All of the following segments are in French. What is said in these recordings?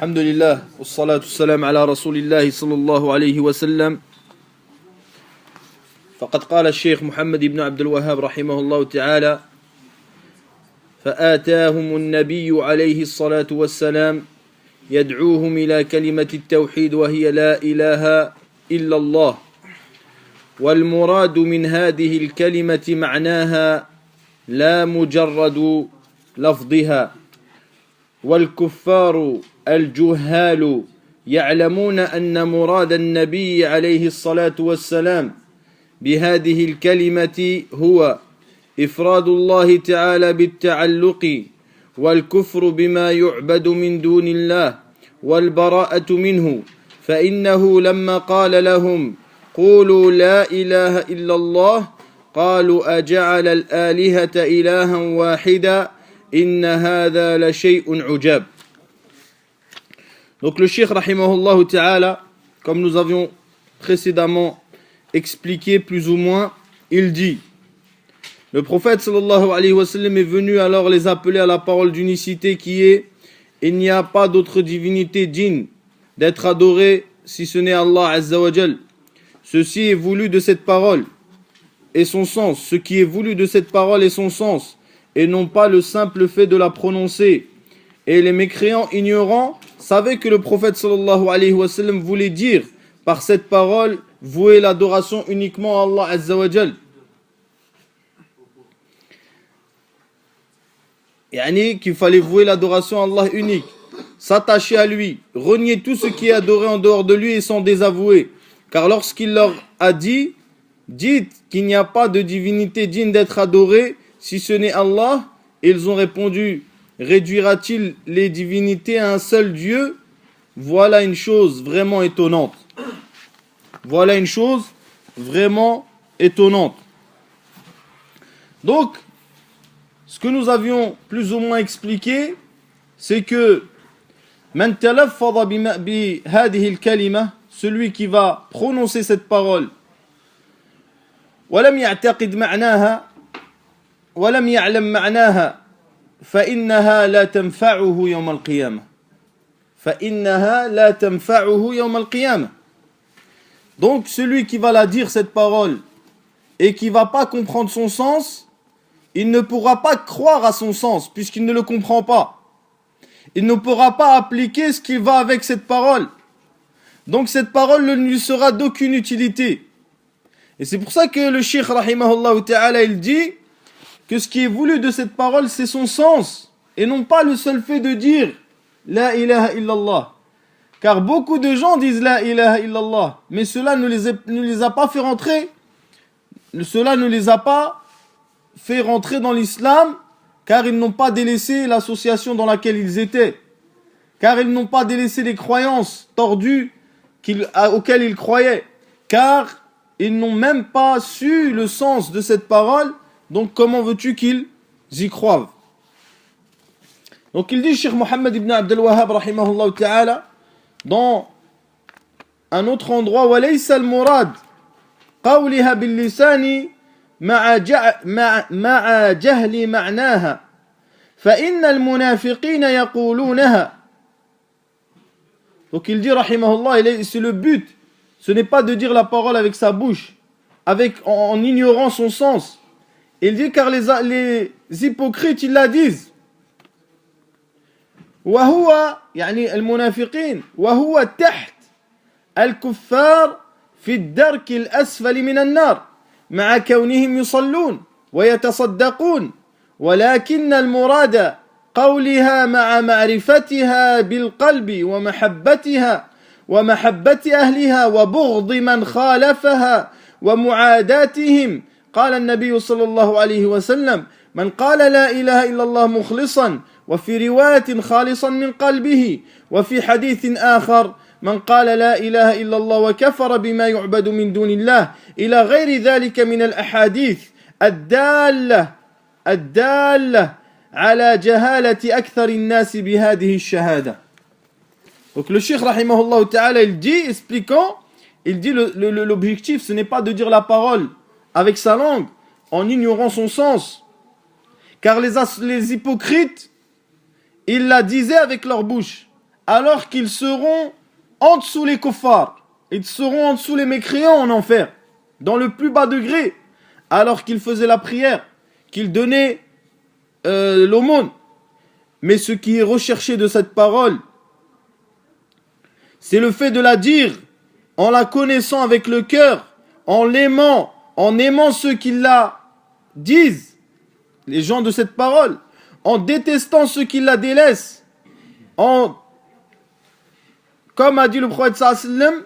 الحمد لله والصلاة والسلام على رسول الله صلى الله عليه وسلم. فقد قال الشيخ محمد بن عبد الوهاب رحمه الله تعالى: فآتاهم النبي عليه الصلاة والسلام يدعوهم إلى كلمة التوحيد وهي لا إله إلا الله، والمراد من هذه الكلمة معناها لا مجرد لفظها. والكفار الجهال يعلمون أن مراد النبي عليه الصلاة والسلام بهذه الكلمة هو إفراد الله تعالى بالتعلق، والكفر بما يعبد من دون الله، والبراءة منه. فإنه لما قال لهم قولوا لا إله إلا الله قالوا أجعل الآلهة إلها واحدا إن هذا لشيء عجاب. Donc le Cheikh rahimahullah ta'ala, comme nous avions précédemment expliqué plus ou moins, il dit: le prophète sallallahu alayhi wa sallam est venu alors les appeler à la parole d'unicité qui est: il n'y a pas d'autre divinité digne d'être adorée si ce n'est Allah azza wa jal. Ceci est voulu de cette parole et son sens, ce qui est voulu de cette parole et son sens, et non pas le simple fait de la prononcer. Et les mécréants ignorants savaient que le prophète sallallahu alayhi wa sallam voulait dire par cette parole vouer l'adoration uniquement à Allah azza wa jal. Yani qu'il fallait vouer l'adoration à Allah unique, s'attacher à lui, renier tout ce qui est adoré en dehors de lui et s'en désavouer. Car lorsqu'il leur a dit: dites qu'il n'y a pas de divinité digne d'être adorée si ce n'est Allah, ils ont répondu: réduira-t-il les divinités à un seul Dieu? Voilà une chose vraiment étonnante. Voilà une chose vraiment étonnante. Donc, ce que nous avions plus ou moins expliqué, c'est que man talaffadha bi hadhihi al-kalima, celui qui va prononcer cette parole, walam ya'taqid ma'naha walam ya'lam ma'naha فإنها لا تنفعه يوم القيامة. فإنها لا تنفعه يوم القيامة. Donc celui qui va la dire cette parole et qui va pas comprendre son sens, il ne pourra pas croire à son sens puisqu'il ne le comprend pas. Il ne pourra pas appliquer ce qui va avec cette parole. Donc cette parole ne lui sera d'aucune utilité. Et c'est pour ça que le Cheikh rahimahullah ta'ala il dit que ce qui est voulu de cette parole, c'est son sens, et non pas le seul fait de dire La ilaha illallah. Car beaucoup de gens disent La ilaha illallah, mais cela ne les a pas fait rentrer. Cela ne les a pas fait rentrer dans l'islam, car ils n'ont pas délaissé l'association dans laquelle ils étaient, car ils n'ont pas délaissé les croyances tordues auxquelles ils croyaient, car ils n'ont même pas su le sens de cette parole. Donc comment veux-tu qu'ils y croient? Donc il dit, Cheikh Mohammed ibn Abd al-Wahhab rahimahullah ta'ala, dans un autre endroit: وَلَيْسَ الْمُرَادْ قَوْلِهَا بِاللِّسَانِ مَعَ جَهْلِ مَعْنَاهَا فَإِنَّ الْمُنَافِقِينَ يَقُولُونَهَا. Donc il dit rahimahullah, c'est le but, ce n'est pas de dire la parole avec sa bouche, en ignorant son sens. Il dit car les hypocrites ils la disent. وهو يعني المنافقين وهو تحت الكفار في الدرك الأسفل من النار مع كونهم يصلون ويتصدقون، ولكن المراد قولها مع معرفتها بالقلب ومحبة أهلها وبغض من خالفها ومعاداتهم. قال النبي صلى الله عليه وسلم: من قال لا إله إلا الله مخلصا، وفي رواية خالصا من قلبه، وفي حديث آخر: من قال لا إله إلا الله وكفر بما يعبد من دون الله، إلى غير ذلك من الأحاديث الدالة على جهالة أكثر الناس بهذه الشهادة. Donc le Cheikh rahimahullah ta'ala il dit, expliquant, il dit l'objectif ce n'est pas de dire la parole avec sa langue, en ignorant son sens. Car les hypocrites, ils la disaient avec leur bouche, alors qu'ils seront en dessous les kuffars. Ils seront en dessous les mécréants en enfer, dans le plus bas degré, alors qu'ils faisaient la prière, qu'ils donnaient l'aumône. Mais ce qui est recherché de cette parole, c'est le fait de la dire en la connaissant avec le cœur, en l'aimant, en aimant ceux qui la disent, les gens de cette parole, en détestant ceux qui la délaissent, comme a dit le prophète sallam,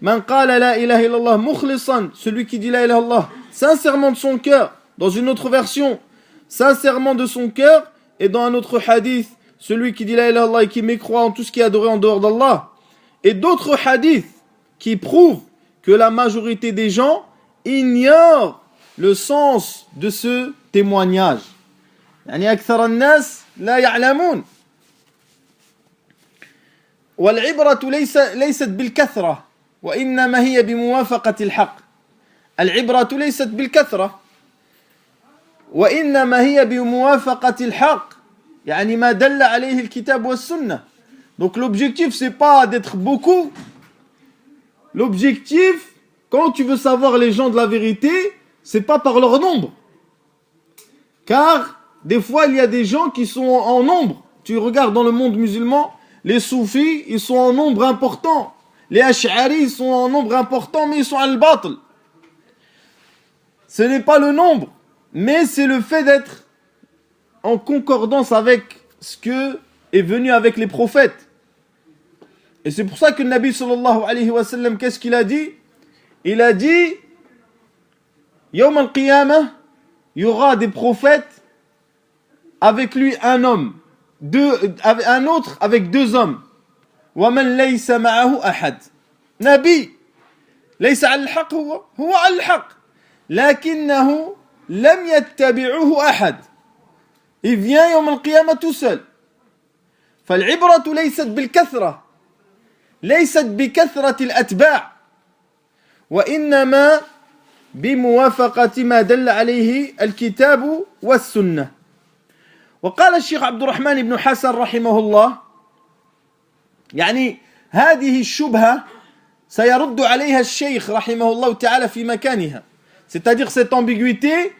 man qala la ilaha illallah mukhlisan, celui qui dit la ilaha illallah sincèrement de son cœur, dans une autre version, sincèrement de son cœur, et dans un autre hadith, celui qui dit la ilaha illallah et qui mécroit en tout ce qui est adoré en dehors d'Allah, et d'autres hadiths qui prouvent que la majorité des gens ignorent le sens de ce témoignage. يعني أكثر الناس لا يعلمون. والعبرة ليست بالكثرة وإنما هي بموافقة الحق. العبرة ليست بالكثرة وإنما هي بموافقة الحق. يعني ما دل عليه الكتاب والسنة. Donc l'objectif c'est pas d'être beaucoup. L'objectif, quand tu veux savoir les gens de la vérité, c'est pas par leur nombre. Car des fois il y a des gens qui sont en nombre. Tu regardes dans le monde musulman, les soufis, ils sont en nombre important. Les ash'ari, ils sont en nombre important, mais ils sont al-batil. Ce n'est pas le nombre, mais c'est le fait d'être en concordance avec ce que est venu avec les prophètes. Et c'est pour ça que le Nabi sallallahu alayhi wa sallam, qu'est-ce qu'il a dit? Il a dit, Yawm al-Qiyamah, il y aura des prophètes avec lui un homme, un autre avec deux hommes. وَمَنْ لَيْسَ مَعَهُ أَحَدٍ. Nabi, ليس على الحق هو على الحق لكنه لم يتبعه أحد. Il vient يوم القيامة tout seul. فالعبرة ليست بالكثرة، ليست بكثرة الأتباع، وإنما بموافقة ما دل عليه الكتاب والسنة. وقال الشيخ عبد الرحمن بن حسن رحمه الله، يعني هذه الشبهة سيرد عليها الشيخ رحمه الله تعالى في مكانها. C'est-à-dire cette ambiguïté,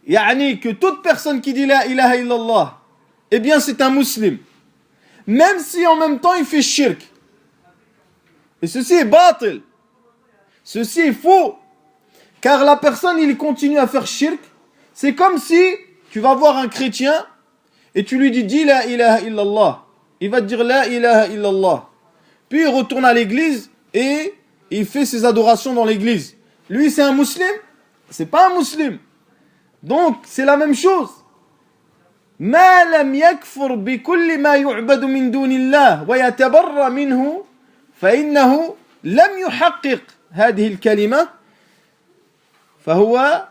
يعني que toute personne qui dit la ilaha illallah, eh bien c'est un musulman, même si en même temps il fait shirk. Et ceci est batil, ceci est faux, car la personne il continue à faire shirk. C'est comme si tu vas voir un chrétien et tu lui dis la ilaha illallah, il va te dire la ilaha illallah, puis il retourne à l'église et il fait ses adorations dans l'église. Lui c'est un musulman? C'est pas un musulman. Donc c'est la même chose. ما لم يكفر بكل ما يعبد من دون الله ويتبرأ منه فإنه لم يحقق هذه الكلمة فهو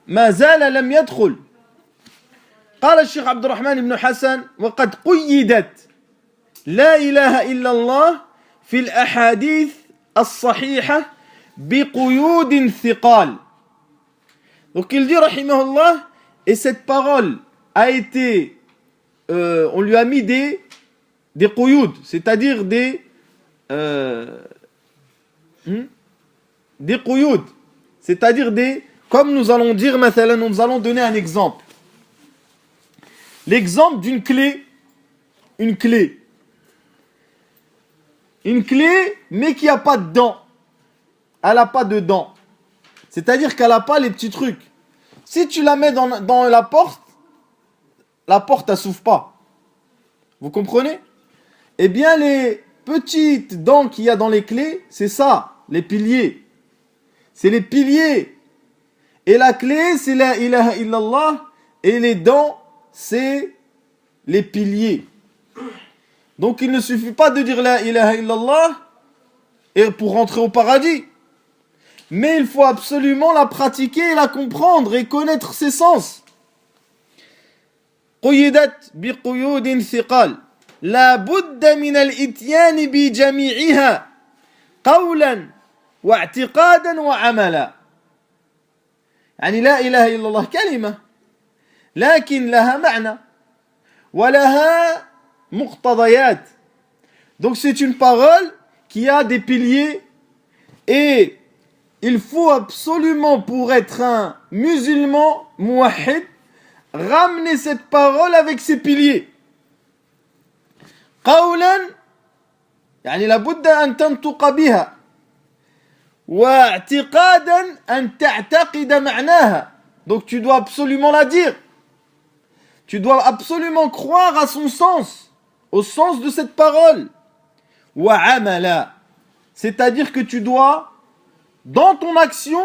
ما زال لم يدخل. قال الشيخ عبد الرحمن بن حسن وقد قيدت لا إله إلا الله في الأحاديث الصحيحة بقيود ثقال. Donc il dit rahimahullah, et cette parole a été, on lui a mis des quyud, c'est-à-dire des quyud, c'est-à-dire comme nous allons dire, مثلا, nous allons donner un exemple. L'exemple d'une clé, une clé, mais qui n'a pas de dents. Elle n'a pas de dents. C'est-à-dire qu'elle n'a pas les petits trucs. Si tu la mets dans la porte elle s'ouvre pas. Vous comprenez? Eh bien, les petites dents qu'il y a dans les clés, c'est ça, les piliers. C'est les piliers. Et la clé, c'est la ilaha illallah. Et les dents, c'est les piliers. Donc, il ne suffit pas de dire la ilaha illallah et pour rentrer au paradis. Mais il faut absolument la pratiquer et la comprendre et connaître ses sens. قيدت بقيود ثقال لا بد من الاتيان بجميعها قولا واعتقادا وعملا. يعني لا إله إلا الله كلمة لكن لها معنى ولها مقتضيات Donc c'est une parole qui a des piliers et il faut absolument, pour être un musulman muwahhid, ramener cette parole avec ses piliers. قولا يعني لابد أن تنطق بها واعتقادا أن تعتقد معناها. Donc tu dois absolument la dire. Tu dois absolument croire à son sens, au sens de cette parole. وعملا, c'est-à-dire que tu dois, dans ton action,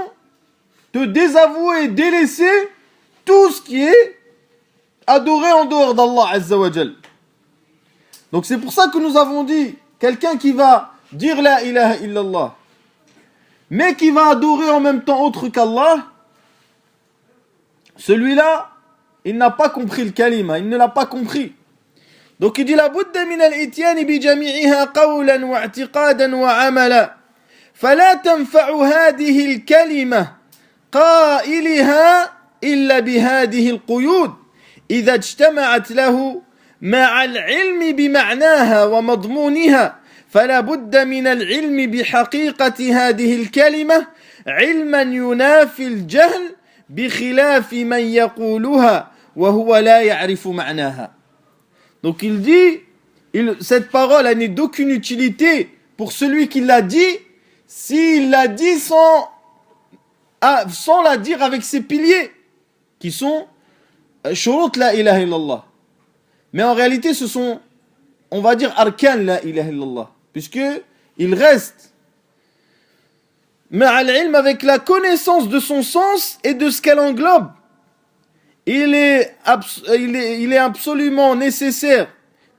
te désavouer et délaisser tout ce qui est adoré en dehors d'Allah Azza wa Jal. Donc c'est pour ça que nous avons dit, quelqu'un qui va dire la ilaha illallah, mais qui va adorer en même temps autre qu'Allah, celui-là, il n'a pas compris le kalima, il ne l'a pas compris. Donc il dit la budda min al-ityan bi jami'iha qawlan wa i'tiqadan wa 'amala. فلا تنفع هذه الكلمة قائلها إلا بهذه القيود إذا اجتمعت له مع العلم بمعناها ومضمونها فلا بد من العلم بحقيقة هذه الكلمة علما ينافي الجهل بخلاف من يقولها وهو لا يعرف معناها. Donc il dit, cette parole elle n'est d'aucune utilité pour celui qui l'a dit s'il l'a dit sans la dire avec ses piliers qui sont shurut la ilaha illallah. Mais en réalité ce sont, on va dire, arkan la ilaha illallah, puisque il reste ma'al ilm, avec la connaissance de son sens et de ce qu'elle englobe. Il est absolument nécessaire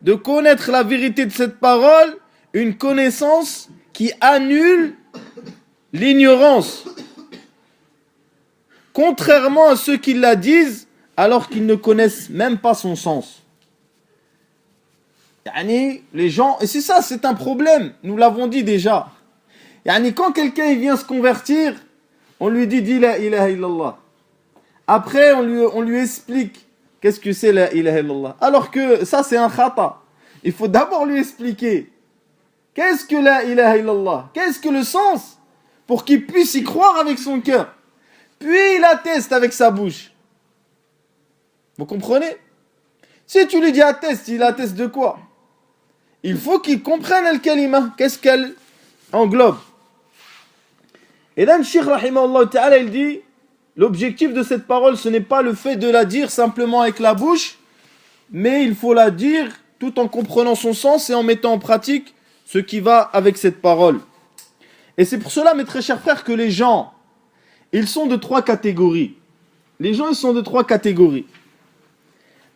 de connaître la vérité de cette parole, une connaissance qui annule l'ignorance, contrairement à ceux qui la disent alors qu'ils ne connaissent même pas son sens. Yani, les gens, et c'est ça, c'est un problème, nous l'avons dit déjà. Yani, quand quelqu'un il vient se convertir, on lui dit la ilaha illallah. Après, on lui explique qu'est-ce que c'est la ilaha illallah. Alors que ça, c'est un khata. Il faut d'abord lui expliquer qu'est-ce que la ilaha illallah, qu'est-ce que le sens, pour qu'il puisse y croire avec son cœur. Puis il atteste avec sa bouche. Vous comprenez? Si tu lui dis atteste, il atteste de quoi? Il faut qu'il comprenne al-kalima, qu'est-ce qu'elle englobe. Et là, le Cheikh rahimahullah ta'ala, il dit, l'objectif de cette parole, ce n'est pas le fait de la dire simplement avec la bouche, mais il faut la dire tout en comprenant son sens et en mettant en pratique ce qui va avec cette parole. Et c'est pour cela, mes très chers frères, que les gens, ils sont de trois catégories. Les gens, ils sont de trois catégories.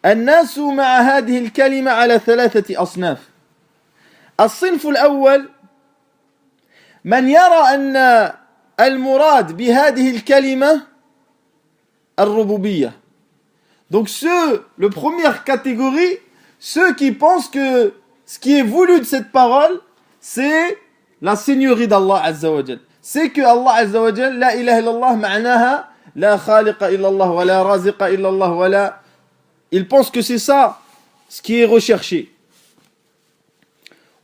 الناس مع هذه الكلمة على ثلاثة أصناف. الصنف الأول من يرى أن المراد بهذه الكلمة الربوبية. Donc le première catégorie, ceux qui pensent que ce qui est voulu de cette parole, c'est la seigneurie d'Allah Azza wa Jal. C'est que Allah Azza wa Jal, la ilaha illallah, ma'naha, la khaliqa illallah, wa la raziqa illallah, wa la... Ils pensent que c'est ça, ce qui est recherché.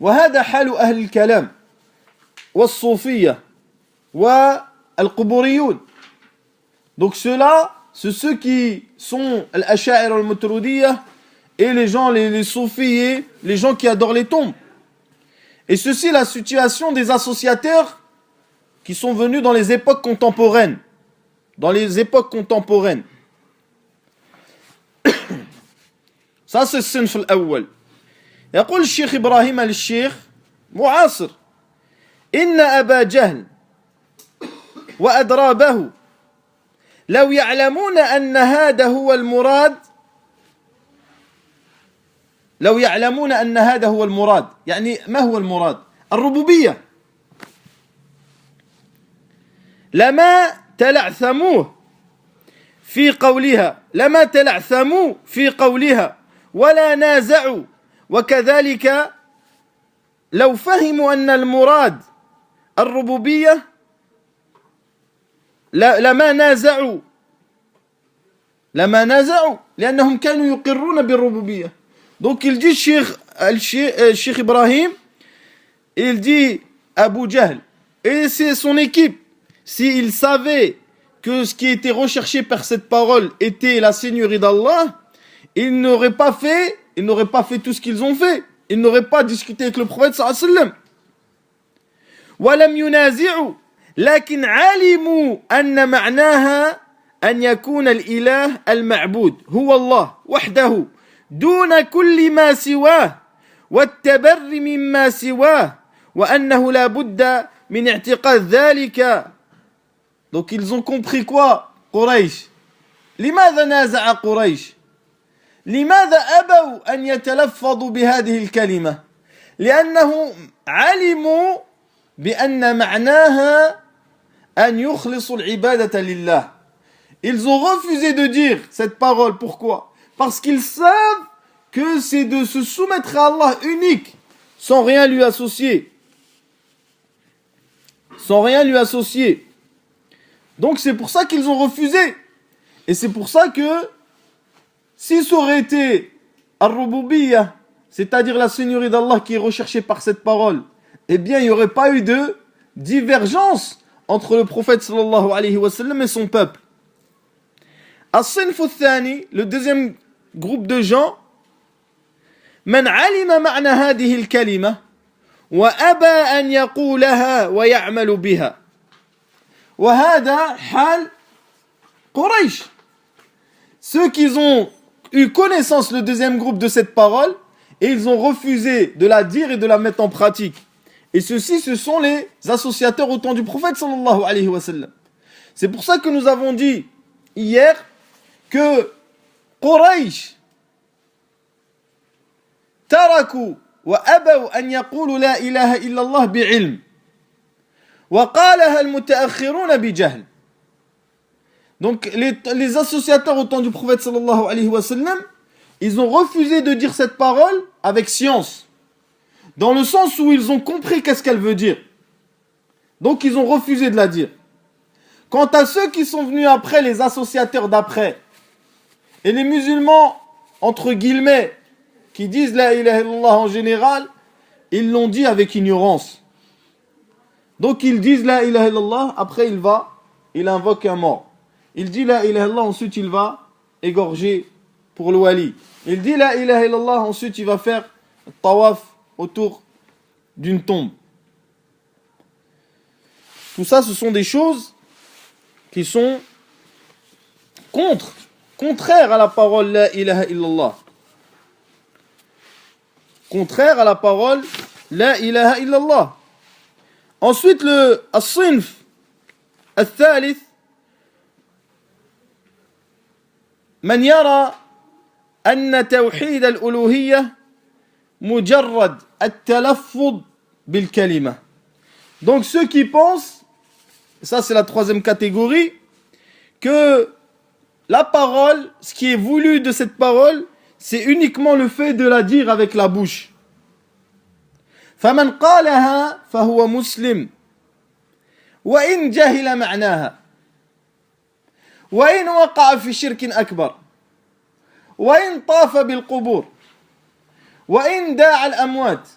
وهذا حال أهل الكلام والصوفية والقبوريون. Donc ceux-là, c'est ceux qui sont al-asha'ir al-maturidiyya et les gens, les soufis, les gens qui adorent les tombes. Et ceci est la situation des associateurs qui sont venus dans les époques contemporaines. Dans les époques contemporaines. Ça c'est le sinf al-awwal. يقول الشيخ إبراهيم الشيخ معاصر إن أبا جهل وأدرابه لو يعلمون أن هذا هو المراد يعني ما هو المراد؟ الربوبية لما تلعثموا في قولها ولا نازعوا وكذلك لو فهموا أن المراد الربوبية لما نازعوا لأنهم كانوا يقرون بالربوبية. Donc il dit Cheikh Ibrahim Et il dit Abu Jahl, et c'est son équipe, s'ils savaient que ce qui était recherché par cette parole était la Seigneurie d'Allah, ils n'auraient pas fait tout ce qu'ils ont fait. Ils n'auraient pas discuté avec le prophète sallallahu alayhi wa sallam. ولم ينازعوا لكن علموا أن معناها أن يكون الإله المعبود هو الله وحده دون كل ما سواه والتبر مما سواه وأنه لا بد من اعتقاد ذلك. Donc ils ont compris quoi, Quraysh? لماذا نازع قريش؟ لماذا أبوا أن يتلفظوا بهذه الكلمة؟ لأنهم علموا بأن معناها أن يخلصوا العبادة لله. Ils ont refusé de dire cette parole. Pourquoi? Parce qu'ils savent que c'est de se soumettre à Allah unique, sans rien lui associer. Sans rien lui associer. Donc c'est pour ça qu'ils ont refusé. Et c'est pour ça que si ça aurait été Ar-Rububiyyah, c'est-à-dire la Seigneurie d'Allah qui est recherchée par cette parole, eh bien il n'y aurait pas eu de divergence entre le prophète sallallahu alayhi wa sallam et son peuple. As-Sinf al-Thani, le deuxième groupe de gens, من علم معنى هذه الكلمة وأبى أن يقولها ويعمل بها وهذا حال قريش. Ceux qui ont eu connaissance, le deuxième groupe, de cette parole, et ils ont refusé de la dire et de la mettre en pratique. Et ceux-ci, ce sont les associateurs au temps du prophète sallallahu alayhi wa sallam. C'est pour ça que nous avons dit hier que Quraysh taraku wa abaw an yaqulu la ilaha illallah bi'ilm wa qalaha al-mutaakhirun bi jahl. Donc les associateurs au temps du prophète sallallahu alayhi wa sallam, ils ont refusé de dire cette parole avec science, dans le sens où ils ont compris qu'est-ce qu'elle veut dire. Donc ils ont refusé de la dire. Quant à ceux qui sont venus après, les associateurs d'après, et les musulmans, entre guillemets, qui disent la ilaha illallah en général, ils l'ont dit avec ignorance. Donc ils disent la ilaha illallah, après il invoque un mort. Il dit la ilaha illallah, ensuite il va égorger pour le wali. Il dit la ilaha illallah, ensuite il va faire tawaf autour d'une tombe. Tout ça, ce sont des choses qui sont contraires à la parole la ilaha illallah. Contraire à la parole la ilaha illallah. Ensuite, le as-sinf al-thalith, من يرى أن توحيد الألوهية مجرد التلفظ بالكلمة. Donc ceux qui pensent, ça c'est la troisième catégorie, que la parole, ce qui est voulu de cette parole, c'est uniquement le fait de la dire avec la bouche. فمن قالها فهو مسلم وإن جهل معناها وإن وقع في شرك أكبر وإن طاف بالقبور وإن داعى الأموات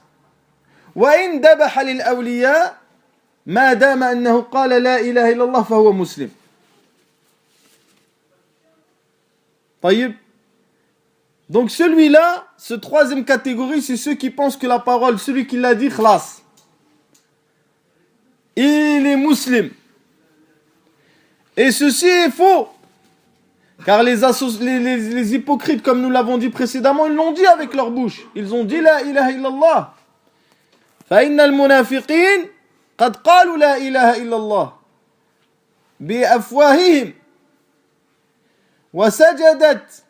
وإن ذبح للأولياء ما دام أنه قال لا إله إلا الله فهو مسلم. طيب. Donc celui-là, ce troisième catégorie, c'est ceux qui pensent que la parole, celui qui l'a dit, khlas, il est musulman. Et ceci est faux. Car les hypocrites, comme nous l'avons dit précédemment, ils l'ont dit avec leur bouche. Ils ont dit la ilaha illallah. فإن المنافقين قد قالوا لا إله إلا الله بأفواههم وسجدت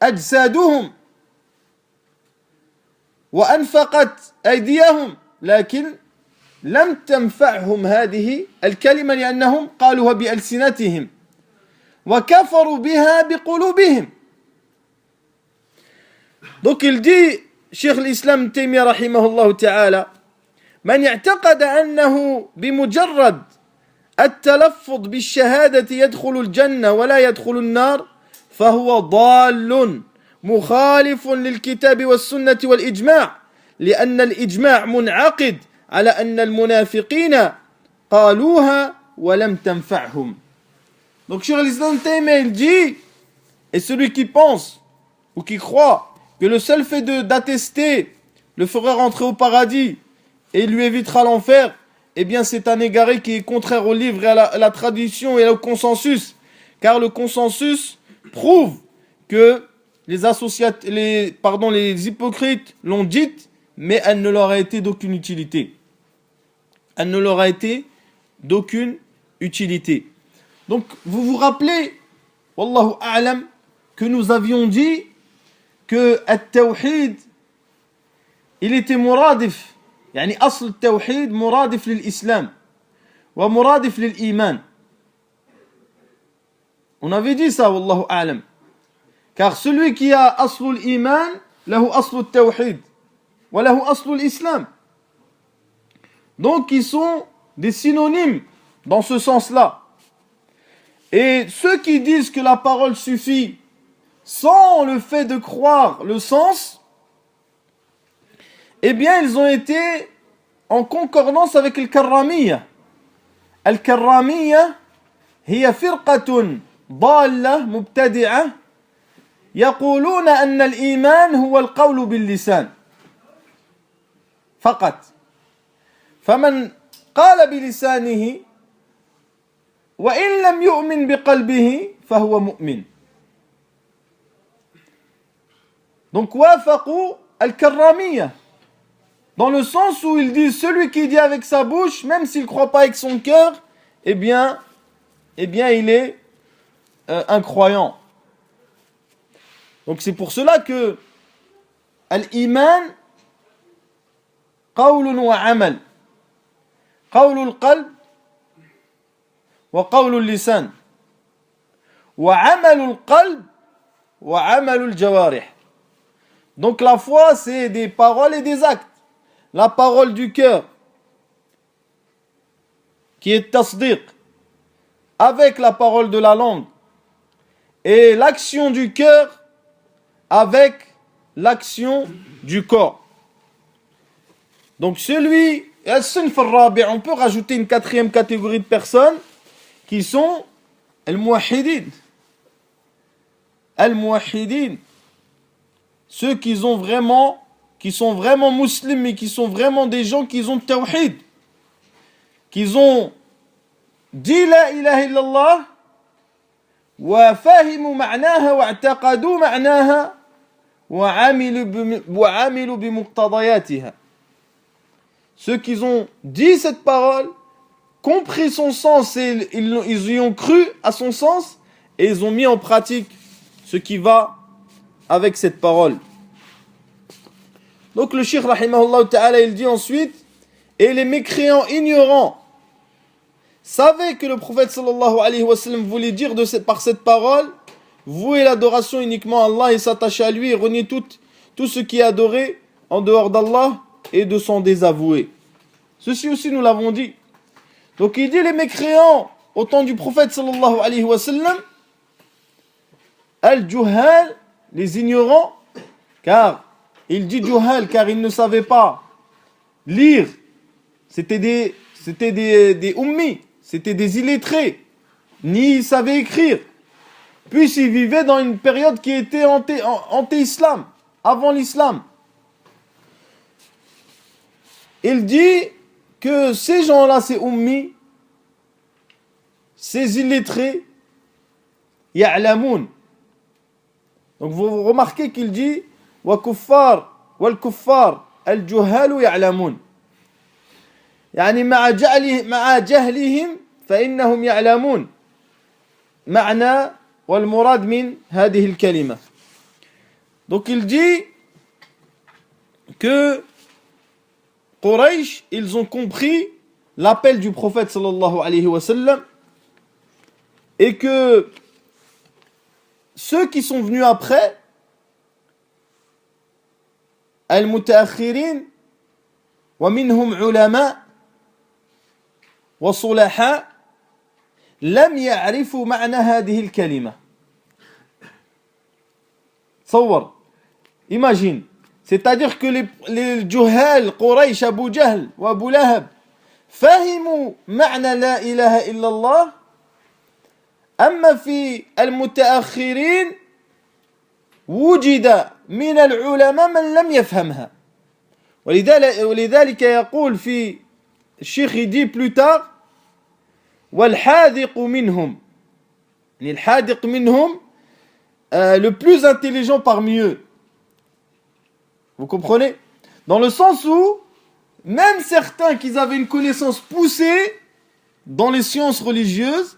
أجسادهم وأنفقت أيديهم لكن لم تنفعهم هذه الكلمة لأنهم قالوها بألسنتهم وكفروا بها بقلوبهم. Donc il dit, Cheikh l'Islam Taymiyyah rahimahullah ta'ala, من اعتقد أنه بمجرد التلفظ بالشهادة يدخل الجنة ولا يدخل النار فهو ضال مخالف للكتاب والسنة والإجماع لأن الإجماع منعقد على أن المنافقين قالوها ولم تنفعهم. Donc Cheikh al-Islam Taymiyya il dit, et celui qui pense ou qui croit que le seul fait d'attester le fera rentrer au paradis et lui évitera l'enfer, eh bien c'est un égaré qui est contraire au livre et à la tradition et au consensus, car le consensus prouve que les hypocrites l'ont dite, mais elle ne leur a été d'aucune utilité. Elle ne leur a été d'aucune utilité. Donc vous vous rappelez, Wallahu a'lam, que nous avions dit que التوحيد il était مرادف, يعني أصل التوحيد مرادف للإسلام ومرادف للإيمان. On avait dit ça, Wallahu a'lam. Car celui qui a أصل الإيمان له أصل التوحيد وله أصل الإسلام. Donc ils sont des synonymes dans ce sens-là. Et ceux qui disent que la parole suffit sans le fait de croire le sens, eh bien ils ont été en concordance avec le Karramiyya. Al-Karramiyya هي فرقة ضالة مبتدعة يقولون أن الإيمان هو القول باللسان فقط. فمن قال بلسانه وإن لم يؤمن بقلبه فهو مؤمن. Donc وافقوا الكرامية dans le sens où ils disent celui qui dit avec sa bouche, même s'il ne croit pas avec son cœur, eh bien il est un croyant. Donc c'est pour cela que al-iman قول وعمل قول القلب وقول اللسان وعمل القلب وعمل الجوارح. Donc la foi c'est des paroles et des actes. La parole du cœur qui est tasdiq avec la parole de la langue et l'action du cœur avec l'action du corps. Donc celui, on peut rajouter une quatrième catégorie de personnes qui sont al-muwahhidin. Al-muwahhidin, ceux qui sont vraiment musulmans, mais qui sont vraiment des gens qui ont tawhid, qui ont dit la ilaha illallah wa fahimu ma'naha wa i'taqadu ma'naha wa 'amilu bi muqtadayatiha. Ceux qui ont dit cette parole, compris son sens et ils y ont cru à son sens et ils ont mis en pratique ce qui va avec cette parole. Donc le Cheikh rahimahullah ta'ala il dit ensuite, et les mécréants ignorants savaient que le prophète sallallahu alayhi wa sallam voulait dire par cette parole, vouer l'adoration uniquement à Allah et s'attacher à lui et renier tout ce qui est adoré en dehors d'Allah et de s'en désavouer. Ceci aussi nous l'avons dit. Donc il dit les mécréants au temps du prophète sallallahu alayhi wa sallam, al-juhal, les ignorants, car il dit juhal car ils ne savaient pas lire, c'était des ummi, c'était des illettrés, ni ils savaient écrire, puisqu'ils vivaient dans une période qui était anti-islam, avant l'islam. Il dit que ces gens-là, ces ummi, ces illettrés, ya'lamoun. Donc vous remarquez qu'il dit wa kuffar wal kuffar al juhal ya'lamoun. يعني مع جهلهم فإنهم يعلمون معنى والمراد من هذه الكلمة. Donc il dit que Quraysh, ils ont compris l'appel du prophète sallallahu alayhi wa sallam et que ceux qui sont venus après, al-mutaakhirin wa minhum ulama wa sulaha lam ya'rifu ma'na hadhihi al-kalima. تصور, imagine, C'est-à-dire que les Juhal, Quraysh, Abu Jahl ou Abu Lahab, فهموا معنى لا إله إلا الله. أما في المتأخرين وجد من العلماء من لم يفهمها. ولذلك يقول في الشيخ dit plus tard والحاذق منهم, يعني الحاذق منهم, le plus intelligent parmi eux. Vous comprenez? Dans le sens où même certains qui avaient une connaissance poussée dans les sciences religieuses,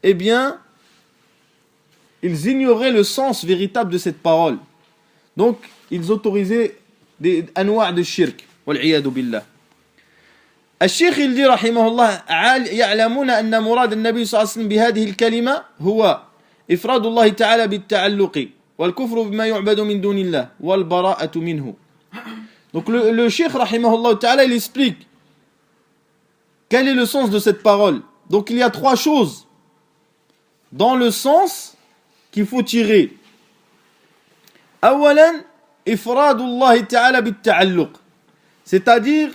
eh bien, ils ignoraient le sens véritable de cette parole. Donc, ils autorisaient des anwa' de shirk. Wal'iyadu billah. الشيخ يلدي رحمه الله يعلمون أن مراد النبي صلى الله عليه وسلم بهذه الكلمة هو إفراد الله تعالى بالتعلق والكفر بما يعبد من دون الله والبراءة منه. Donc le cheikh rahimahullah ta'ala il explique quel est le sens de cette parole. Donc il y a trois choses dans le sens qu'il faut tirer. أولا إفراد الله تعالى بالتعلق, c'est-à-dire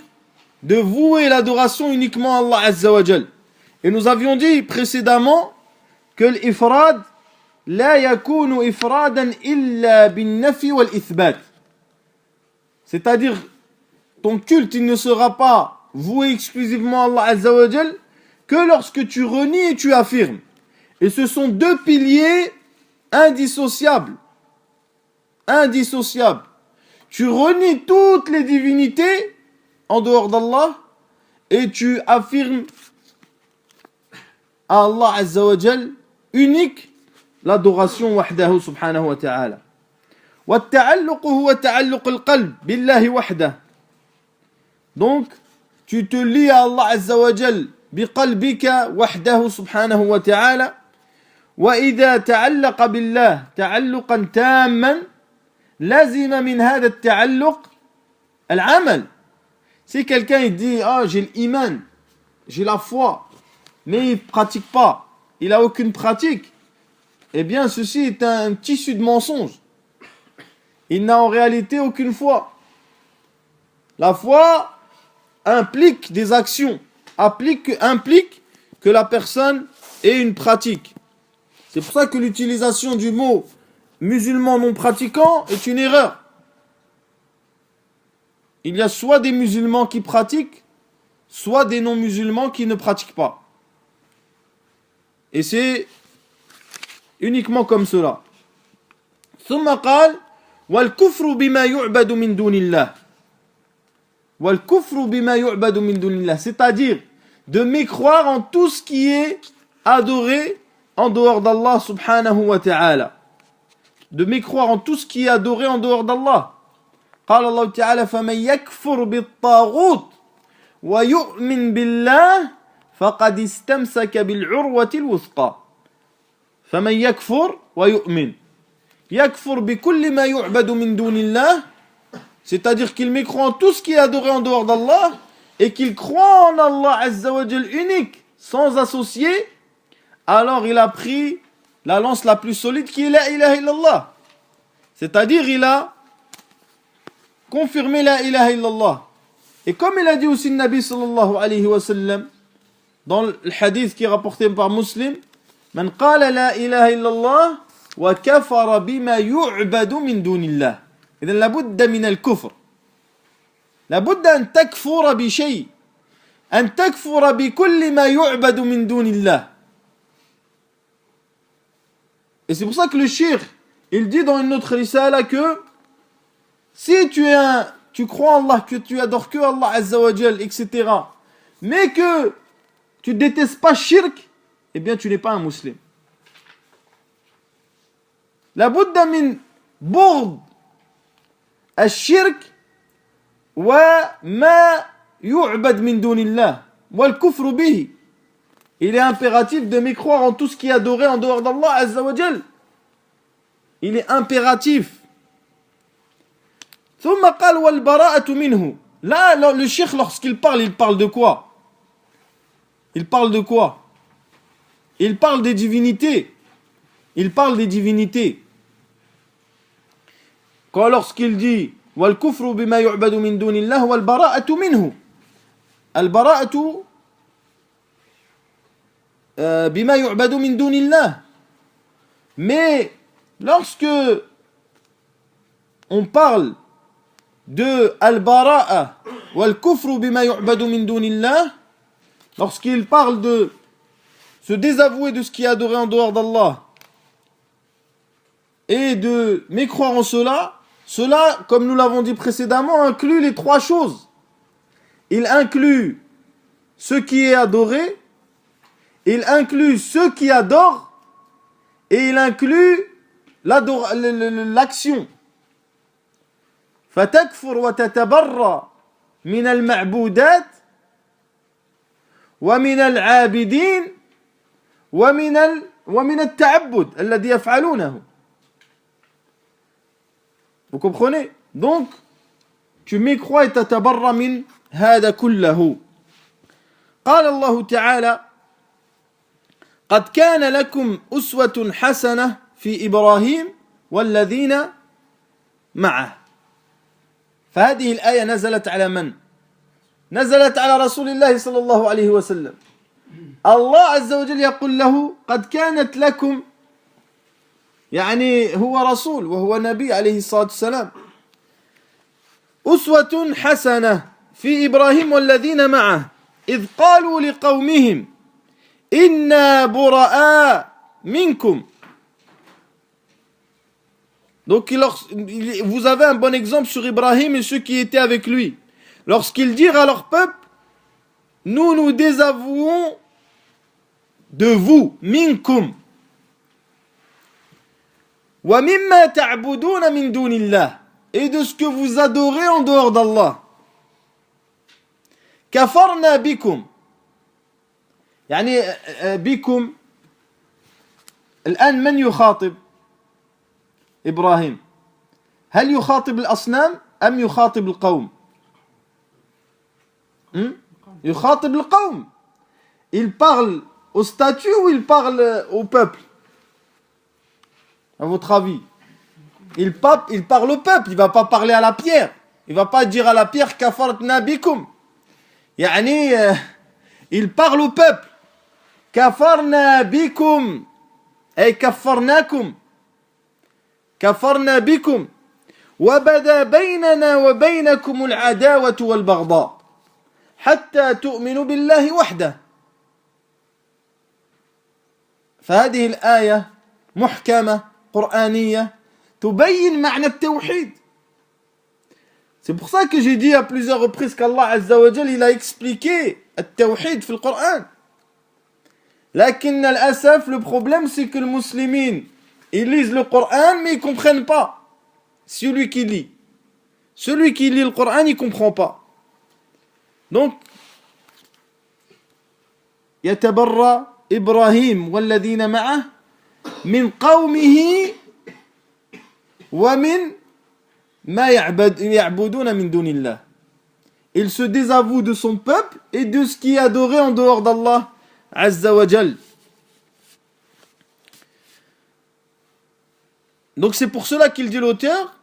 de vouer l'adoration uniquement à Allah Azza wa Jal. Et nous avions dit précédemment que l'ifrad la yakunu ifradan illa bin nafi wal ithbat. C'est-à-dire, ton culte, il ne sera pas voué exclusivement à Allah Azza wa Jal que lorsque tu renies et tu affirmes. Et ce sont deux piliers indissociables. Indissociables. Tu renies toutes les divinités en dehors d'Allah et tu affirmes à Allah Azza wa Jal unique l'adoration wahdahu subhanahu wa ta'ala. والتعلق هو تعلق القلب بالله وحده. Donc, tu te lis à Allah Azza wa Jal بقلبك وحده سبحانه وتعالى. وإذا تعلق بالله تعلقا تاما لازم من هذا التعلق العمل. Si quelqu'un il dit j'ai l'iman, j'ai la foi, mais il ne pratique pas, il n'a aucune pratique, eh bien ceci est un tissu de mensonge. Il n'a en réalité aucune foi. La foi implique des actions, implique que la personne ait une pratique. C'est pour ça que l'utilisation du mot musulman non pratiquant est une erreur. Il y a soit des musulmans qui pratiquent, soit des non-musulmans qui ne pratiquent pas. Et c'est uniquement comme cela. ثم قال والكفر بما يعبد من دون الله. والكفر بما يعبد من دون الله, c'est-à-dire de mécroire en tout ce qui est adoré en dehors d'Allah subhanahu wa ta'ala. De mécroire en tout ce qui est adoré en dehors d'Allah. قال الله تعالى فمن يكفر بالطاغوت ويؤمن بالله فقد استمسك بالعروة الوثقى. فمن يكفر ويؤمن. يكفر بكل ما يعبد من دون الله, c'est-à-dire qu'il mécroit en tout ce qui est adoré en dehors d'Allah et qu'il croit en Allah Azza wa Jal unique, sans associé, alors il a pris la lance la plus solide qui est la ilaha illallah. C'est-à-dire il a confirmé la ilaha illallah. Et comme il a dit aussi le Nabi sallallahu alayhi wa sallam dans le hadith qui est rapporté par Muslim, man qala la ilaha illallah wa kafara bima yu'badu min dunillah. إذن لابد من الكفر, لابد أن تكفر بشيء, أن تكفر بكل ما يعبد من دون الله. Et c'est pour ça que le shir, il dit dans une autre risala que si tu crois en Allah, que tu adores que Allah Azza wa Jal, etc., mais que tu détestes pas shirk, eh bien tu n'es pas un musulman. لابد من بغض الشرك وما يعبد من دون الله والكفر به. Il est impératif de mécroire en tout ce qui est adoré en dehors d'Allah Azza wa Jal. Il est impératif. ثم قال والبراءة منه. Là, le cheikh, lorsqu'il parle, il parle de quoi? Il parle de quoi? Il parle des divinités. Il parle des divinités. Lorsqu'il dit والكفر بما يعبد من دون الله والبراءة منه. البراءة بما يعبد من دون الله. Mais lorsque on parle de al-bara'a wal-kufru bima yu'badu min dunillah, lorsqu'il parle de se désavouer de ce qui est adoré en dehors d'Allah et de mécroire en cela, cela, comme nous l'avons dit précédemment, inclut les trois choses. Il inclut ce qui est adoré, il inclut ceux qui adorent, et il inclut l'action. فتكفر وتتبرأ من المعبودات ومن العابدين ومن التعبد الذي يفعلونه. Vous comprenez? Donc, tu mécrois et تتبرأ من هذا كله. قال الله تعالى: قد كان لكم أسوة حسنة في إبراهيم والذين معه. فهذه الآية نزلت على من؟ نزلت على رسول الله صلى الله عليه وسلم. الله عز وجل يقول له: قد كانت لكم، يعني هو رسول وهو نبي عليه الصلاة والسلام، أسوة حسنة في إبراهيم والذين معه إذ قالوا لقومهم إنا براء منكم. Donc vous avez un bon exemple sur Ibrahim et ceux qui étaient avec lui. Lorsqu'ils dirent à leur peuple: nous nous désavouons de vous, minkum, wa mimma ta'buduna min dunillah, et de ce que vous adorez en dehors d'Allah. Kafarna bikum, يعني بكم. الآن من يخاطب إبراهيم؟ هل يخاطب الأصنام أم يخاطب القوم؟ يخاطب القوم. Il parle aux statues ou il parle au peuple? À votre avis? Il parle au peuple, il ne va pas parler à la pierre. Il ne va pas dire à la pierre kafarna bikum. يعني il parle au peuple. كفرنا بكم أي كفرناكم، كفرنا بكم وبدا بيننا وبينكم العداوة والبغضاء حتى تؤمنوا بالله وحده. فهذه الآية محكمة قرآنية تبين معنى التوحيد. C'est pour ça que j'ai dit à plusieurs reprises qu'Allah Azza wa Jal il a expliqué التوحيد في القرآن. لكن الأسف, le problème c'est que les musulmans ils lisent le Coran mais ils ne comprennent pas. Celui qui lit le Coran il ne comprend pas. Donc يتبرأ إبراهيم والذين معه من قومه ومن ما يعبدون من دون الله. Il se désavoue de son peuple et de ce qui est adoré en dehors d'Allah Azza wa Jal. Donc c'est pour cela qu'il dit l'auteur: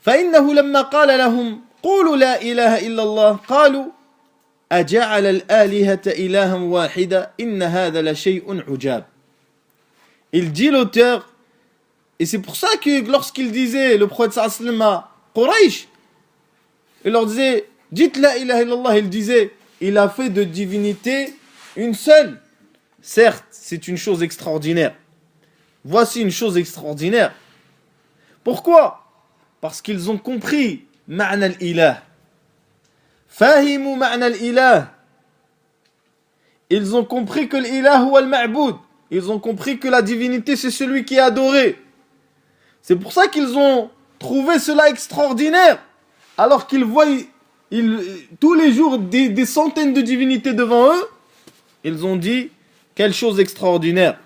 فإنه لما قال لهم قولوا لا إله إلا الله قالوا أجعل الآلهة إلها واحدا إن هذا لشيء عجاب. Il dit l'auteur, et c'est pour ça que lorsqu'il disait, le prophète sallallahu alayhi wa sallam à Quraysh, il leur disait dites la ilaha illallah, il disait il a fait de divinité une seule. Certes, c'est une chose extraordinaire. Voici une chose extraordinaire. Pourquoi? Parce qu'ils ont compris ma'na al-ilah. Fahimu ma'na al-ilah. Ils ont compris que l'ilah huwa al-ma'boud. Ils ont compris que la divinité c'est celui qui est adoré. C'est pour ça qu'ils ont trouvé cela extraordinaire. Alors qu'ils voient tous les jours des centaines de divinités devant eux, ils ont dit quelle chose extraordinaire.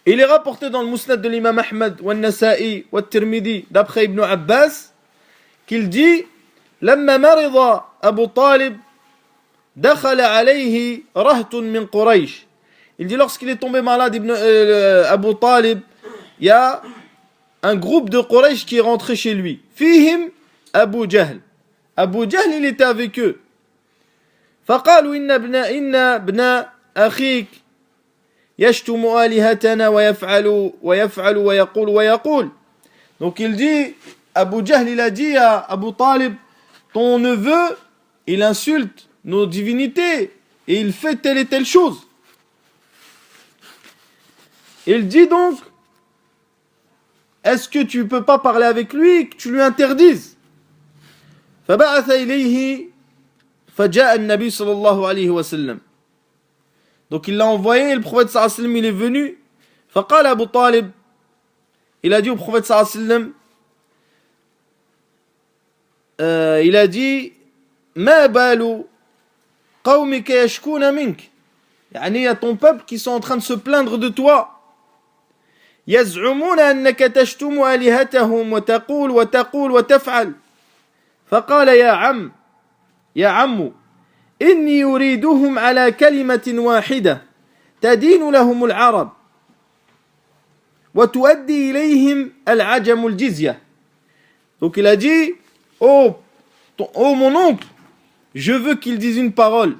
Il est rapporté dans le Musnad de l'imam Ahmad, wa Nasa'i, wa Tirmidhi, d'après Ibn Abbas, qu'il dit لما مرض أبو طالب دخل عليه رهط من قريش. Il dit lorsqu'il est tombé malade, Abu Talib, il y a un groupe de Quraysh qui est rentré chez lui. Fihim Abu Jahl. Abu Jahl, il était avec eux. فقالوا إن ابن أخيك يشتم آلهتنا ويفعل ويقول. Donc il dit, Abu Jahl, il a dit à Abu Talib, ton neveu, il insulte nos divinités et il fait telle et telle chose. Il dit donc, est-ce que tu ne peux pas parler avec lui et que tu lui interdises? فبعث إليه فجاء النبي صلى الله عليه وسلم. Donc il l'a envoyé, le prophète sallallahu alayhi wa sallam, il est venu. فقال Abu Talib, il a dit au prophète sallallahu alayhi wa sallam, il a dit, ما بال قومك يشكون منك. يعني il y a ton peuple qui sont en train de se plaindre de toi. يزعمون أنك تشتم آلهتهم وتقول وتفعل. فقال يا عم إني يريدهم على كلمة واحدة تدين لهم العرب وتؤدي إليهم العجم الجزية. Donc il a dit, oh mon oncle, je veux qu'ils disent une parole,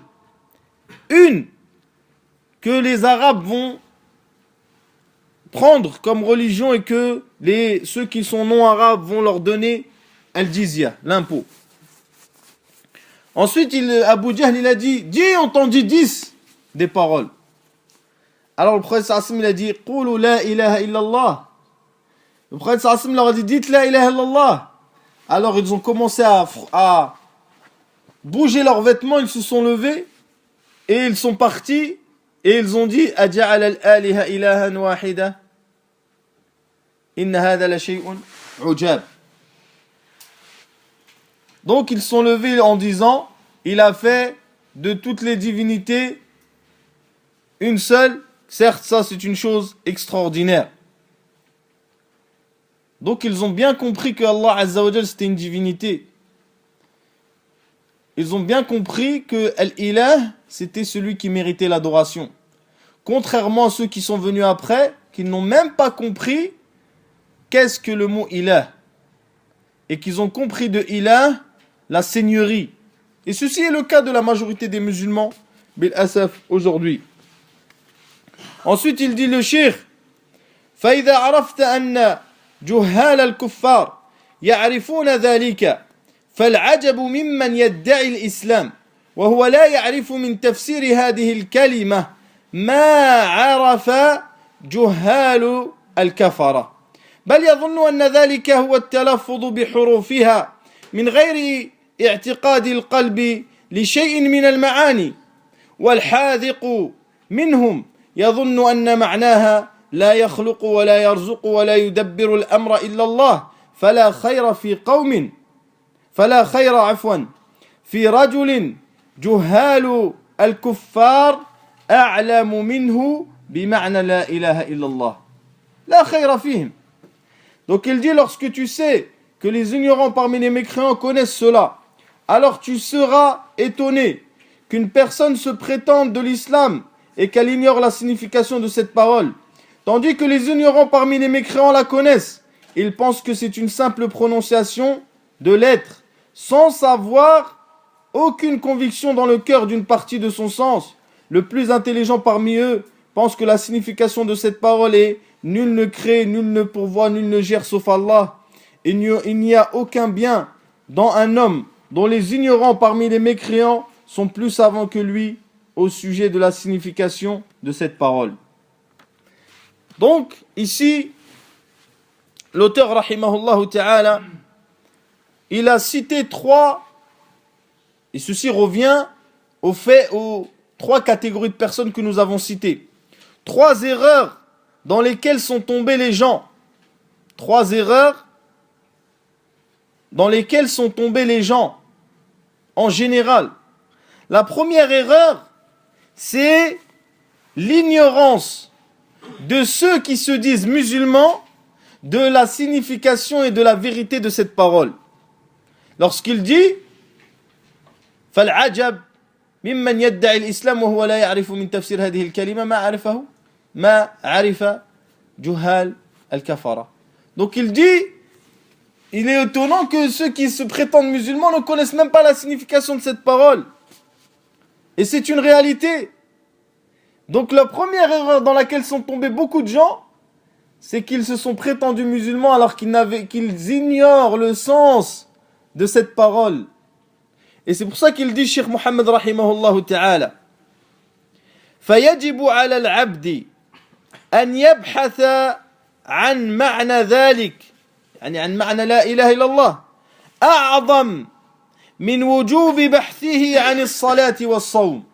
une que les Arabes vont prendre comme religion et que ceux qui sont non-arabes vont leur donner al-jizya, l'impôt. Ensuite, Abu Jahl, il a dit, on t'en dit 10 des paroles. Alors le prophète sallallahu alayhi wa sallam, il a dit, Qulu la ilaha illallah. Le prophète sallallahu alayhi wa sallam leur a dit, dites la ilaha illallah. Alors ils ont commencé à bouger leurs vêtements, ils se sont levés et ils sont partis et ils ont dit, Aja'al al-aliha ilahan wahida. Inna hadha la shay'un ujab. Donc ils sont levés en disant, il a fait de toutes les divinités une seule. Certes, ça c'est une chose extraordinaire. Donc ils ont bien compris que Allah Azza wa Jal c'était une divinité. Ils ont bien compris que Al-Ilah c'était celui qui méritait l'adoration. Contrairement à ceux qui sont venus après, qui n'ont même pas compris qu'est-ce que le mot Ilah. Et qu'ils ont compris de Ilah la seigneurie. Et ceci est le cas de la majorité des musulmans, bil asaf, aujourd'hui. Ensuite, il dit le shir, فَإِذَا عَرَفْتَ أَنَّ جُهَّالَ الْكُفَّارِ يَعْرِفُونَ ذَلِكَ فَالْعَجَبُ مِمَّنْ يَدَّعِي الْإِسْلَامِ وهو لا يعرف من تفسير هذه الكلمة ما عرف جهال الكفرة بل يظن أن ذلك هو التلفظ بحروفها من غير اعتقاد القلب لشيء من المعاني والحاذق منهم يظن أن معناها لا يخلق ولا يرزق ولا يدبر الأمر إلا الله فلا خير في رجل جهال الكفار أعلم منه بمعنى لا إله إلا الله لا خير فيهم. Donc il dit, lorsque tu sais que les ignorants parmi les mécréants connaissent cela, alors tu seras étonné qu'une personne se prétende de l'islam et qu'elle ignore la signification de cette parole, tandis que les ignorants parmi les mécréants la connaissent. Ils pensent que c'est une simple prononciation de lettres, sans avoir aucune conviction dans le cœur d'une partie de son sens. Le plus intelligent parmi eux pense que la signification de cette parole est « Nul ne crée, nul ne pourvoit, nul ne gère sauf Allah ». Il n'y a aucun bien dans un homme dont les ignorants parmi les mécréants sont plus savants que lui au sujet de la signification de cette parole. Donc, ici, l'auteur, rahimahullah ta'ala, il a cité trois, et ceci revient aux trois catégories de personnes que nous avons citées. Trois erreurs dans lesquelles sont tombés les gens. Trois erreurs dans lesquelles sont tombés les gens, en général. La première erreur, c'est l'ignorance de ceux qui se disent musulmans de la signification et de la vérité de cette parole. Lorsqu'il dit فَالْعَجَبْ مِمَّنْ يَدَّعِ الْإِسْلَامُ وَهُوَ لَا يَعْرِفُ مِنْ تَفْسِيرِ هَذِهِ الْكَلِمَةِ ما عرف جهال الكفرة. Donc il dit, il est étonnant que ceux qui se prétendent musulmans ne connaissent même pas la signification de cette parole. Et c'est une réalité. Donc la première erreur dans laquelle sont tombés beaucoup de gens, c'est qu'ils se sont prétendus musulmans alors qu'ils ignorent le sens de cette parole. Et c'est pour ça qu'il dit, Cheikh Mohammed rahimahullah ta'ala, فَيَجِبُ عَلَى الْعَبْدِ أَنْ يَبْحَثَ عَنْ مَعْنَى ذَلِكَ يعني عن معنى لا إله إلا الله أعظم من وجوب بحثه عن الصلاة والصوم.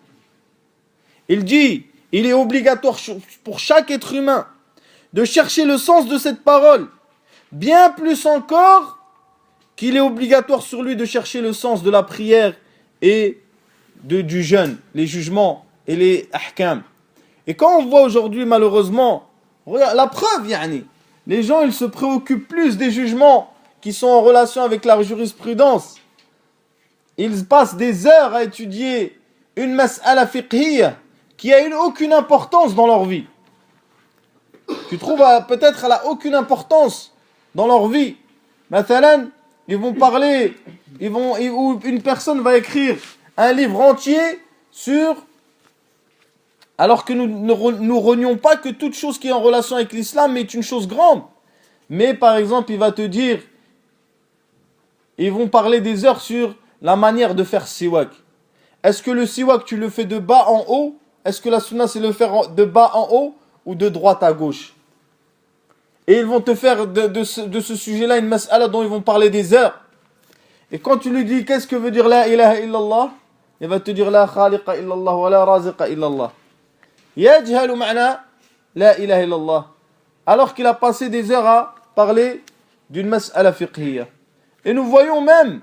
Il dit, il est obligatoire pour chaque être humain de chercher le sens de cette parole, bien plus encore qu'il est obligatoire sur lui de chercher le sens de la prière et du jeûne, les jugements et les ahkam. Et quand on voit aujourd'hui malheureusement, regarde, la preuve, yani, les gens ils se préoccupent plus des jugements qui sont en relation avec la jurisprudence. Ils passent des heures à étudier une mas'ala fiqhiyya qui a aucune importance dans leur vie. Tu trouves peut-être elle a aucune importance dans leur vie. Mathalan, ils vont parler, ou une personne va écrire un livre entier sur, alors que nous ne renions pas que toute chose qui est en relation avec l'islam est une chose grande. Mais par exemple, il va te dire, ils vont parler des heures sur la manière de faire siwak. Est-ce que le siwak tu le fais de bas en haut? Est-ce que la sunna c'est le faire de bas en haut ou de droite à gauche? Et ils vont te faire de ce sujet-là une mas'ala dont ils vont parler des heures. Et quand tu lui dis qu'est-ce que veut dire la ilaha illallah, il va te dire la khaliqa illallah wa la raziqa illallah. Yajhalu ma'na la ilaha illallah. Alors qu'il a passé des heures à parler d'une mas'ala fiqhiyya. Et nous voyons même,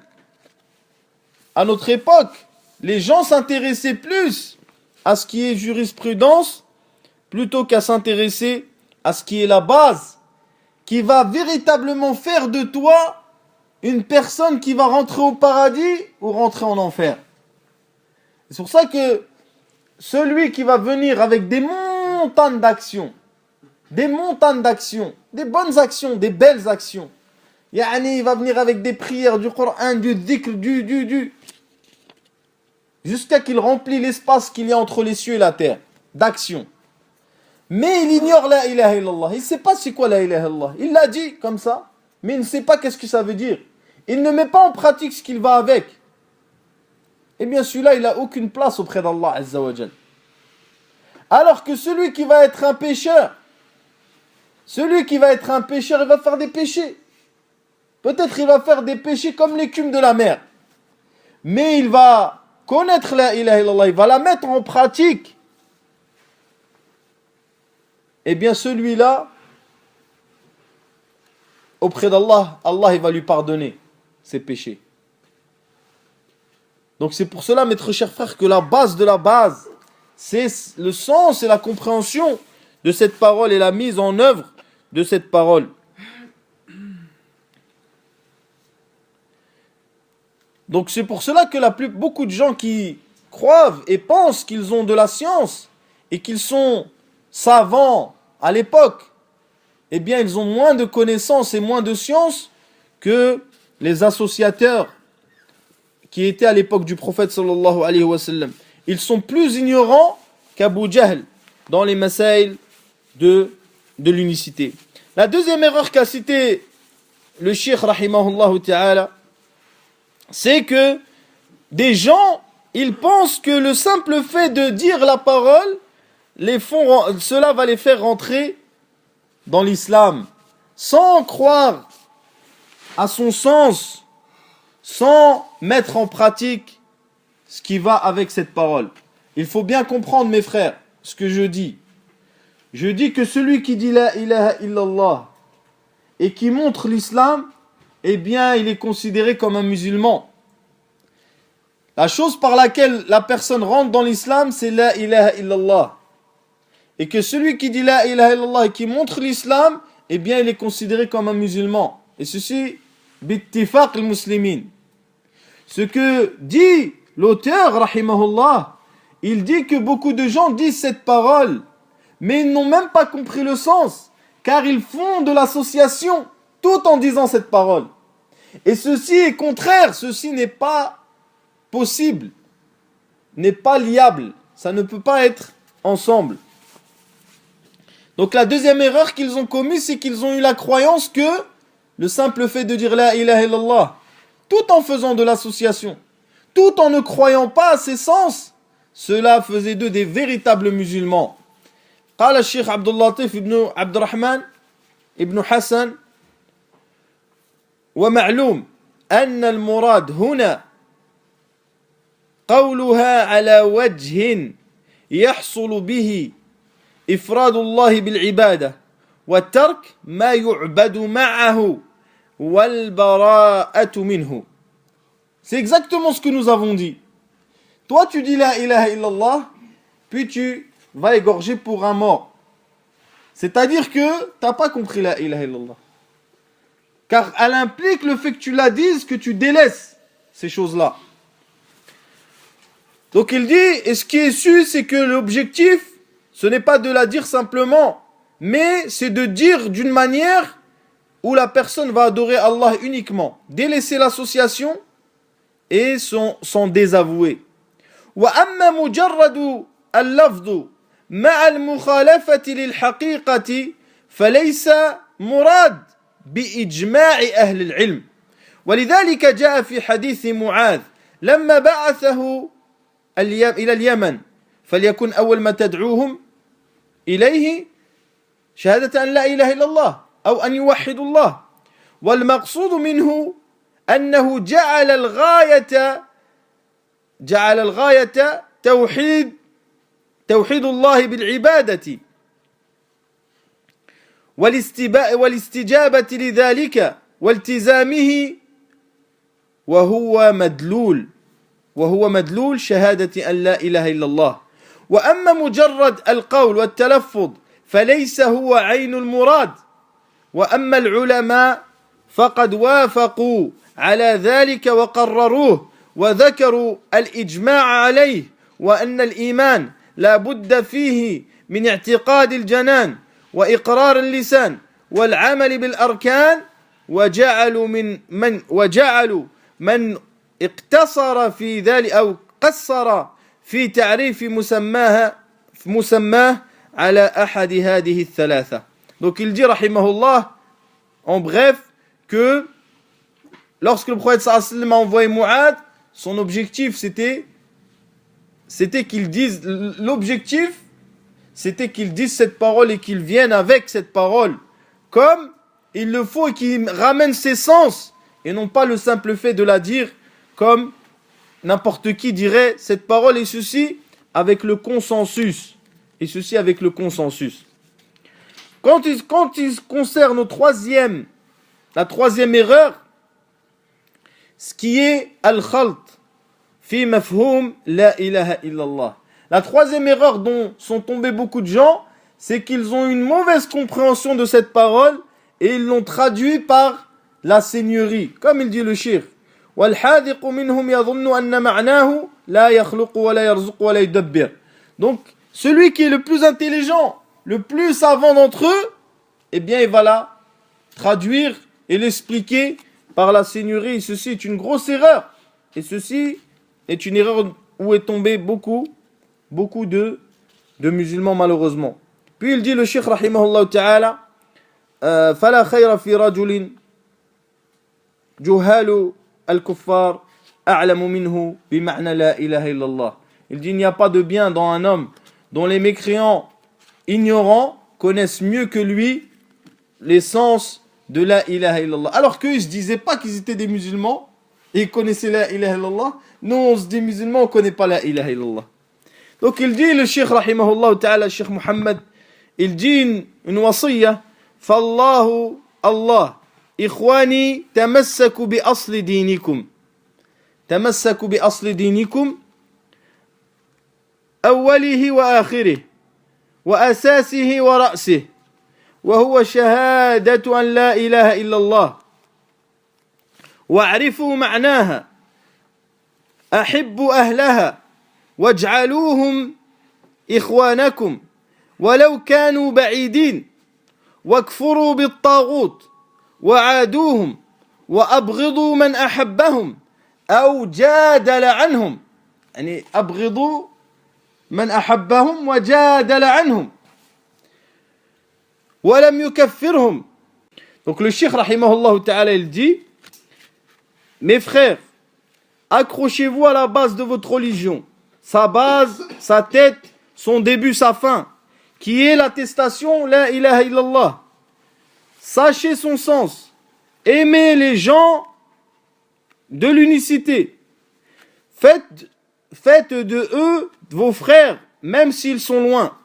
à notre époque, les gens s'intéressaient plus à ce qui est jurisprudence plutôt qu'à s'intéresser à ce qui est la base, qui va véritablement faire de toi une personne qui va rentrer au paradis ou rentrer en enfer. C'est pour ça que celui qui va venir avec des montagnes d'actions, des bonnes actions, des belles actions, il va venir avec des prières, du Coran, du dhikr, jusqu'à qu'il remplit l'espace qu'il y a entre les cieux et la terre, d'actions. Mais il ignore la ilaha illallah. Il ne sait pas c'est quoi la ilaha illallah. Il l'a dit comme ça, mais il ne sait pas qu'est-ce que ça veut dire. Il ne met pas en pratique ce qu'il va avec. Eh bien celui-là, il n'a aucune place auprès d'Allah Azza wa Jal. Alors que celui qui va être un pécheur, il va faire des péchés. Peut-être il va faire des péchés comme l'écume de la mer. Mais il va connaître la ilaha illallah, il va la mettre en pratique. Eh bien celui-là, auprès d'Allah, Allah il va lui pardonner ses péchés. Donc c'est pour cela, mes très chers frères, que la base de la base, c'est le sens et la compréhension de cette parole et la mise en œuvre de cette parole. Donc c'est pour cela que beaucoup de gens qui croient et pensent qu'ils ont de la science et qu'ils sont savants à l'époque, eh bien ils ont moins de connaissances et moins de science que les associateurs qui étaient à l'époque du prophète sallallahu alayhi wa sallam. Ils sont plus ignorants qu'Abu Jahl dans les masaïl de l'unicité. La deuxième erreur qu'a cité le cheikh rahimahullah ta'ala, c'est que des gens, ils pensent que le simple fait de dire la parole, cela va les faire rentrer dans l'islam, sans croire à son sens, sans mettre en pratique ce qui va avec cette parole. Il faut bien comprendre, mes frères, ce que je dis. Je dis que celui qui dit la ilaha illallah et qui montre l'islam, eh bien, il est considéré comme un musulman. La chose par laquelle la personne rentre dans l'islam, c'est la ilaha illallah. Et que celui qui dit la ilaha illallah et qui montre l'islam, eh bien, il est considéré comme un musulman. Et ceci, bittifaq al-muslimin. Ce que dit l'auteur, rahimahullah, il dit que beaucoup de gens disent cette parole, mais ils n'ont même pas compris le sens, car ils font de l'association tout en disant cette parole. Et ceci est contraire, ceci n'est pas possible, n'est pas liable, ça ne peut pas être ensemble. Donc la deuxième erreur qu'ils ont commise, c'est qu'ils ont eu la croyance que le simple fait de dire la ilaha illallah, tout en faisant de l'association, tout en ne croyant pas à ses sens, cela faisait d'eux des véritables musulmans. قال الشيخ عبد اللطيف ابن عبد الرحمن ابن حسن ومعلوم أن المراد هنا قولها على وجه يحصل به إفراد الله بالعبادة والترك ما يعبد معه والبراءة منه. C'est exactement ce que nous avons dit. Toi tu dis la ilaha illallah, puis tu vas égorger pour un mort. C'est-à-dire que tu n'as pas compris la ilaha illallah. Car elle implique le fait que tu la dises, que tu délaisses ces choses-là. Donc il dit, et ce qui est su, c'est que l'objectif, ce n'est pas de la dire simplement, mais c'est de dire d'une manière où la personne va adorer Allah uniquement, délaisser l'association et s'en désavouer. وأما مجرد اللفظ مع المخالفة للحقيقة فليس مراد بإجماع أهل العلم ولذلك جاء في حديث معاذ لما بعثه إلى اليمن فليكن أول ما تدعوهم إليه شهادة أن لا إله إلا الله أو أن يوحدوا الله والمقصود منه أنه جعل الغاية توحيد الله بالعبادة والاستجابة لذلك والتزامه وهو مدلول شهادة أن لا إله إلا الله وأما مجرد القول والتلفظ فليس هو عين المراد وأما العلماء فقد وافقوا على ذلك وقرروه وذكروا الإجماع عليه وأن الإيمان لا بد فيه من اعتقاد الجنان وإقرار اللسان والعمل بالأركان وجعلوا من اقتصر في ذلك أو قصر في تعريف مسماه على أحد هذه الثلاثة. Donc il dit rahimahullah en bref que lorsque le prophète sallallahu alayhi wa sallam a envoyé Mu'adh, son objectif c'était qu'il dise cette parole et qu'il vienne avec cette parole comme il le faut et qu'il ramène ses sens et non pas le simple fait de la dire comme n'importe qui dirait cette parole et ceci avec le consensus. Quand il concerne la troisième erreur, ce qui est al-khalt fi mafhum la ilaha illallah. La troisième erreur dont sont tombés beaucoup de gens, c'est qu'ils ont une mauvaise compréhension de cette parole et ils l'ont traduit par la seigneurie, comme il dit le shir. وَالْحَاذِقُ مِنْهُمْ يَظُنُّ أَنَّ مَعْنَاهُ لَا يَخْلُقُ وَلَا يَرْزُقُ وَلَا يُدَبِّرُ. Donc, celui qui est le plus intelligent, le plus savant d'entre eux, eh bien, il va la traduire et l'expliquer par la seigneurie. Ceci est une grosse erreur. Et ceci est une erreur où est tombé beaucoup de musulmans, malheureusement. Puis il dit, le cheikh, rahimahullah ta'ala, فَلَا خَيْرَ فِي رَجُلٍ جُهَالُ الْكُفَّارِ أَعْلَمُ مِنْهُ بِمَعْنَى لَا إِلَهَ إِلَّا اللَّهِ. Il dit, il n'y a pas de bien dans un homme dont les mécréants ignorants connaissent mieux que lui l'essence de la ilaha illallah. Alors qu'eux, ils ne se disaient pas qu'ils étaient des musulmans et ils connaissaient la ilaha illallah. Nous, on se dit musulmans, on ne connaît pas la ilaha illallah. Donc il dit, le cheikh rahimahullah ta'ala, cheikh Muhammad, il dit une wasiyya, فالله الله إخواني تمسكوا بأصل دينكم أوله وآخره وأساسه ورأسه وهو شهادة أن لا إله إلا الله واعرفوا معناها أحبوا أهلها واجعلوهم إخوانكم ولو كانوا بعيدين واكفروا بالطاغوت وعادوهم وأبغضوا من أحبهم أو جادل عنهم يعني أبغضوا من أحبهم وجادل عنهم ولم يكفرهم. Donc le Cheikh rahimahullah ta'ala il dit, mes frères, accrochez-vous à la base de votre religion, sa base, sa tête, son début, sa fin, qui est l'attestation la ilaha illallah. Sachez son sens, aimez les gens de l'unicité, faites de eux vos frères, même s'ils sont loin,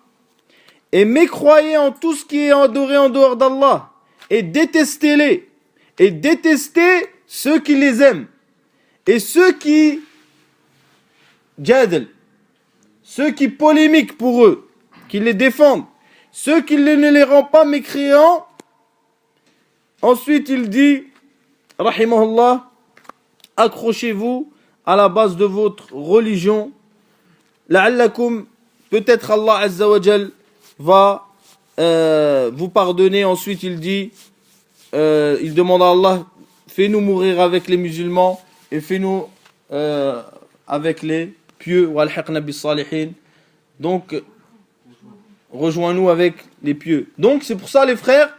et mécroyez en tout ce qui est adoré en dehors d'Allah, et détestez-les, et détestez ceux qui les aiment, et ceux qui jadal, ceux qui polémiquent pour eux, qui les défendent, ceux qui ne les rendent pas mécréants. Ensuite il dit, rahimahullah, accrochez-vous à la base de votre religion. La'allakum, peut-être Allah Azza wa Jal va vous pardonner. Ensuite il dit, il demande à Allah, fais-nous mourir avec les musulmans et fais-nous avec les pieux. Walhiqna bis salihin. Donc rejoins-nous avec les pieux. Donc c'est pour ça les frères,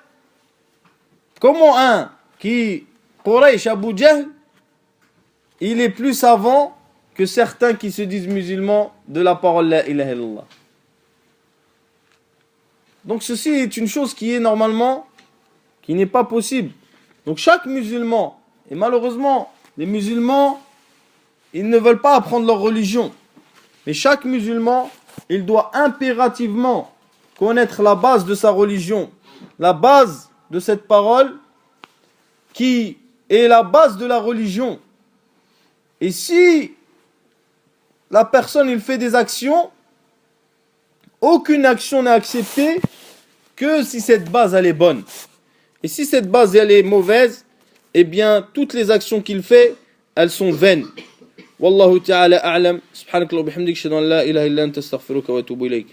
comment un qui Quraysh Abu Jahl, il est plus savant que certains qui se disent musulmans de la parole la ilaha illallah. Donc ceci est une chose qui est normalement, qui n'est pas possible. Donc chaque musulman, et malheureusement les musulmans, ils ne veulent pas apprendre leur religion. Mais chaque musulman, il doit impérativement connaître la base de sa religion, la base de cette parole qui est la base de la religion. Et si la personne il fait des actions, aucune action n'est acceptée que si cette base elle est bonne. Et si cette base elle est mauvaise, eh bien toutes les actions qu'il fait, elles sont vaines. Wallahu ta'ala a'lam. Subhanakallah wa bihamdik, shadu an la ilaha illa anta astaghfiruka wa atubu ilayk.